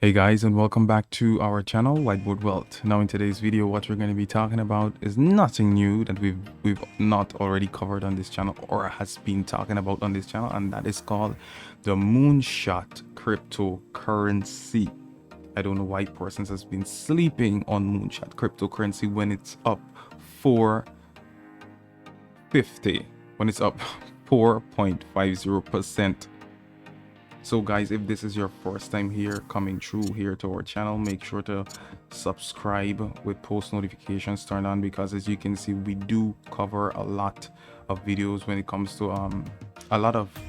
Hey guys, and welcome back to our channel Whiteboard Wealth. Now in today's video, what we're going to be talking about is nothing new that we've not already covered on this channel or has been talking about on this channel, and that is called the Moonshot cryptocurrency. I don't know why persons has been sleeping on Moonshot cryptocurrency when it's up 450, when it's up 4.50%. So guys, if this is your first time here coming through here to our channel, make sure to subscribe with post notifications turned on, because as you can see, we do cover a lot of videos when it comes to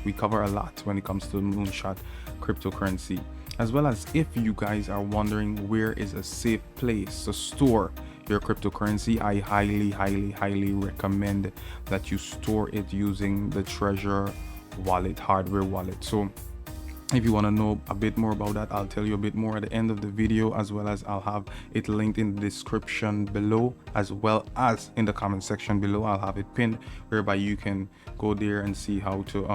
we cover a lot when it comes to Moonshot cryptocurrency. As well as, if you guys are wondering where is a safe place to store your cryptocurrency, I highly recommend that you store it using the Treasure wallet, hardware wallet. So if you want to know a bit more about that, I'll tell you a bit more at the end of the video, as well as I'll have it linked in the description below, as well as in the comment section below. I'll have it pinned, whereby you can go there and see how to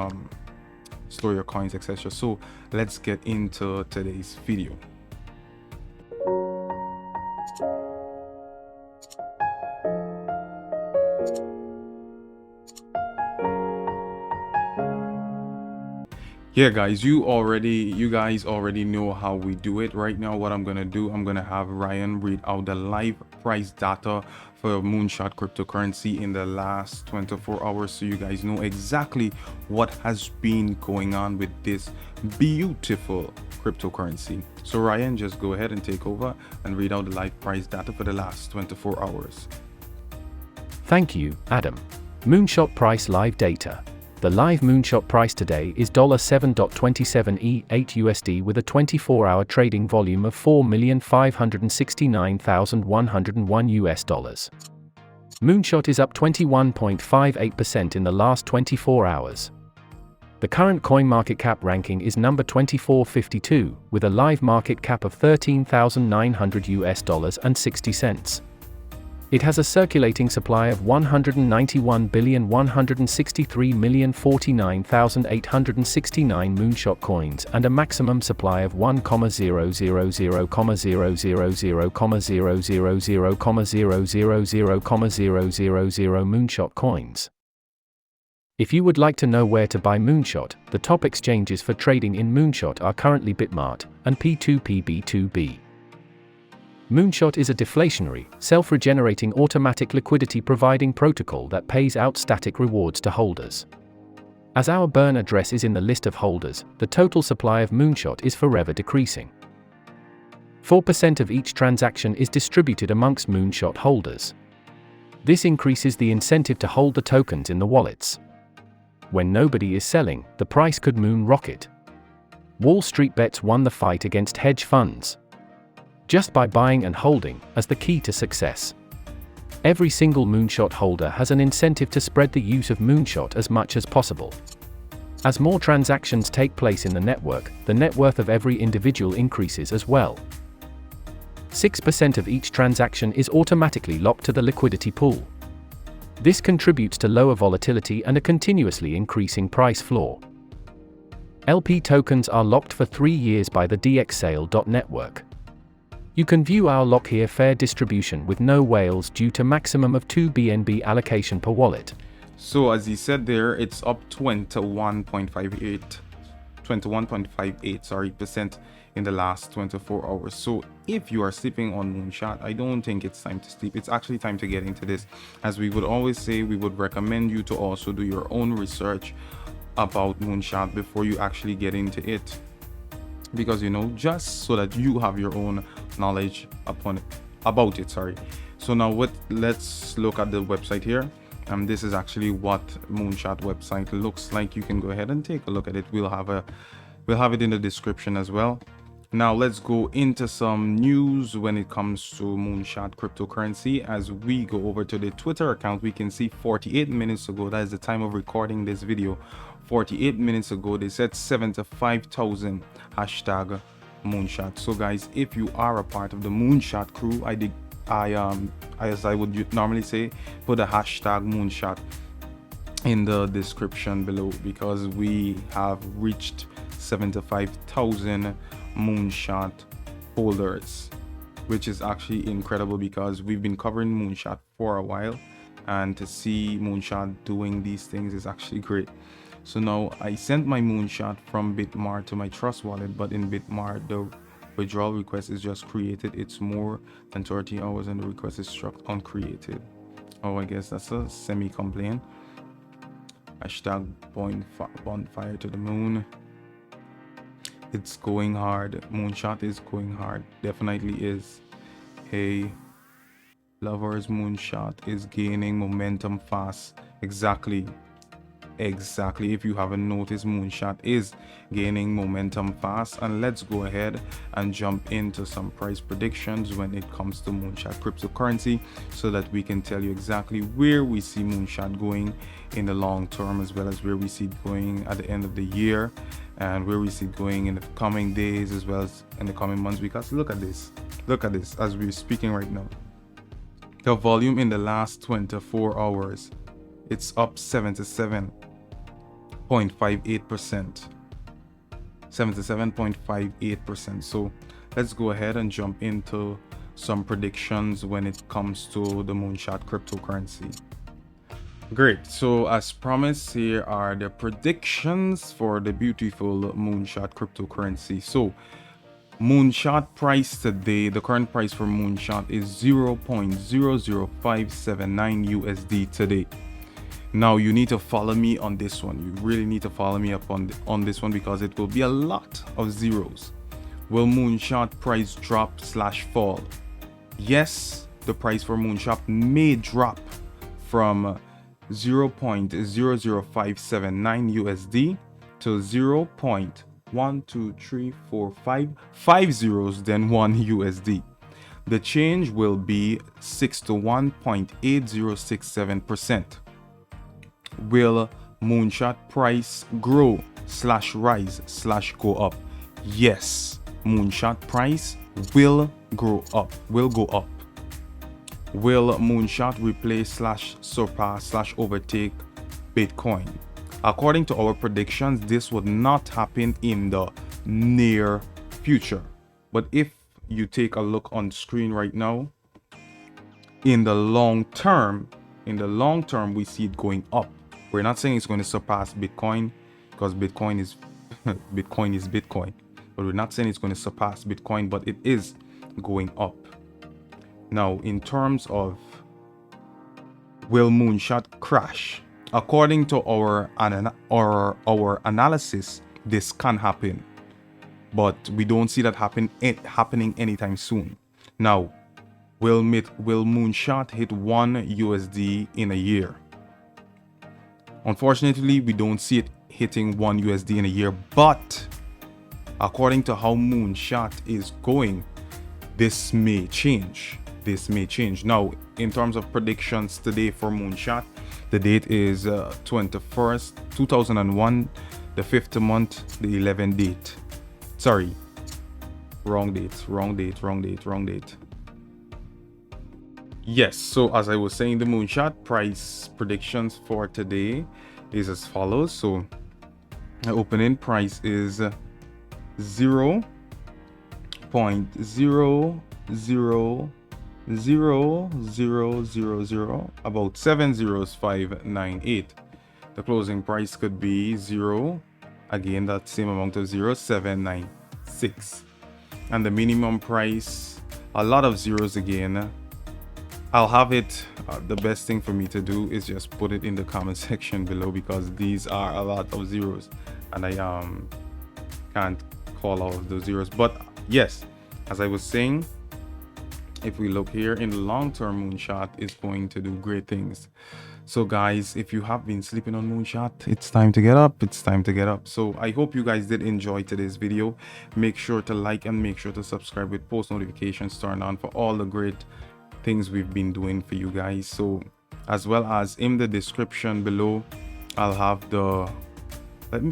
store your coins, etc. So let's get into today's video. Yeah guys, you guys already know how we do it. Right now what I'm gonna do, I'm gonna have Ryan read out the live price data for Moonshot cryptocurrency in the last 24 hours, so you guys know exactly what has been going on with this beautiful cryptocurrency. So Ryan, just go ahead and take over and read out the live price data for the last 24 hours. Thank you, Adam. Moonshot price live data. The live Moonshot price today is $7.27 USD with a 24-hour trading volume of $4,569,101 US. Moonshot is up 21.58% in the last 24 hours. The current coin market cap ranking is number 2452, with a live market cap of $13,900 US and 60 cents. It has a circulating supply of 191,163,049,869 Moonshot coins and a maximum supply of 1,000,000,000,000,000,000,000 Moonshot coins. If you would like to know where to buy Moonshot, the top exchanges for trading in Moonshot are currently Bitmart and P2P B2B. Moonshot is a deflationary, self-regenerating automatic liquidity providing protocol that pays out static rewards to holders. As our burn address is in the list of holders, the total supply of Moonshot is forever decreasing. 4% of each transaction is distributed amongst Moonshot holders. This increases the incentive to hold the tokens in the wallets. When nobody is selling, the price could moon rocket. Wall Street bets won the fight against hedge funds, just by buying and holding, as the key to success. Every single Moonshot holder has an incentive to spread the use of Moonshot as much as possible. As more transactions take place in the network, the net worth of every individual increases as well. 6% of each transaction is automatically locked to the liquidity pool. This contributes to lower volatility and a continuously increasing price floor. LP tokens are locked for 3 years by the DXSale.network. You can view our lock here fair distribution with no whales due to maximum of 2 BNB allocation per wallet. So as he said there, it's up 21.58% in the last 24 hours. So if you are sleeping on Moonshot, I don't think it's time to sleep. It's actually time to get into this. As we would always say, we would recommend you to also do your own research about Moonshot before you actually get into it, because just so that you have your own knowledge about it. So now let's look at the website here. This is actually what Moonshot website looks like. You can go ahead and take a look at it. We'll have it in the description as well. Now let's go into some news when it comes to Moonshot cryptocurrency. As we go over to the Twitter account, we can see 48 minutes ago, that is the time of recording this video, 48 minutes ago, they said 75,000 hashtag Moonshot. So guys, if you are a part of the Moonshot crew, as I would normally say, put a hashtag Moonshot in the description below, because we have reached 75,000 Moonshot holders, which is actually incredible because we've been covering Moonshot for a while, and to see Moonshot doing these things is actually great. So now I sent my Moonshot from Bitmart to my Trust wallet, but in Bitmart the withdrawal request is just created. It's more than 30 hours and the request is struck uncreated. Oh, I guess that's a semi-complaint. Hashtag bonfire to the moon. It's going hard. Moonshot is going hard. Definitely is. Hey, lovers, Moonshot is gaining momentum fast. Exactly. If you haven't noticed, Moonshot is gaining momentum fast. And let's go ahead and jump into some price predictions when it comes to Moonshot cryptocurrency, so that we can tell you exactly where we see Moonshot going in the long term, as well as where we see it going at the end of the year, and where we see it going in the coming days as well as in the coming months. Because look at this as we're speaking right now. The volume in the last 24 hours, it's up 77.58%. 77.58%. So let's go ahead and jump into some predictions when it comes to the Moonshot cryptocurrency. Great. So as promised, here are the predictions for the beautiful Moonshot cryptocurrency. So Moonshot price today, the current price for Moonshot is 0.00579 USD today. Now you need to follow me on this one. You really need to follow me up on this one, because it will be a lot of zeros. Will Moonshot price drop / fall? Yes, the price for Moonshot may drop from 0.00579 USD to 0.12345 zeros, then 1 USD. The change will be 6 to 1.8067%. Will Moonshot price grow / rise / go up? Yes, Moonshot price will go up. Will Moonshot replace / surpass / overtake Bitcoin? According to our predictions, this would not happen in the near future. But if you take a look on screen right now, in the long term, we see it going up. We're not saying it's going to surpass Bitcoin, because Bitcoin is Bitcoin. But we're not saying it's going to surpass Bitcoin, but it is going up. Now, in terms of will Moonshot crash? According to our analysis, this can happen, but we don't see that happening anytime soon. Now, will Moonshot hit 1 USD in a year? Unfortunately, we don't see it hitting 1 USD in a year, but according to how Moonshot is going, this may change. Now, in terms of predictions today for Moonshot, the date is 21st, 2001, the 5th month, the 11th date. Sorry, wrong date. Yes, so as I was saying, the Moonshot price predictions for today is as follows. So the opening price is 0.000000, about 70598. The closing price could be 0, again that same amount of 0796, and the minimum price, a lot of zeros again. I'll have it, the best thing for me to do is just put it in the comment section below, because these are a lot of zeros and I can't call all of those zeros. But yes, as I was saying, if we look here in the long term, Moonshot is going to do great things. So guys, if you have been sleeping on Moonshot, it's time to get up. So I hope you guys did enjoy today's video. Make sure to like and make sure to subscribe with post notifications turned on for all the great things we've been doing for you guys. So as well as in the description below, I'll have the let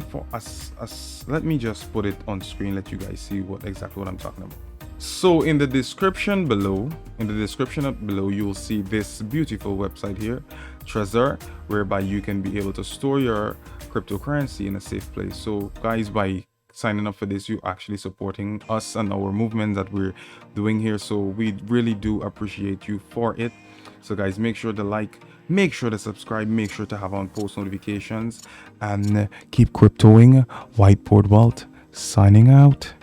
me just put it on screen, let you guys see exactly what I'm talking about. So in the description below, you'll see this beautiful website here, Trezor, whereby you can be able to store your cryptocurrency in a safe place. So guys, by signing up for this, you actually supporting us and our movement that we're doing here. So we really do appreciate you for it. So guys, make sure to like, make sure to subscribe, make sure to have on post notifications, and keep cryptoing. Whiteboard Wealth signing out.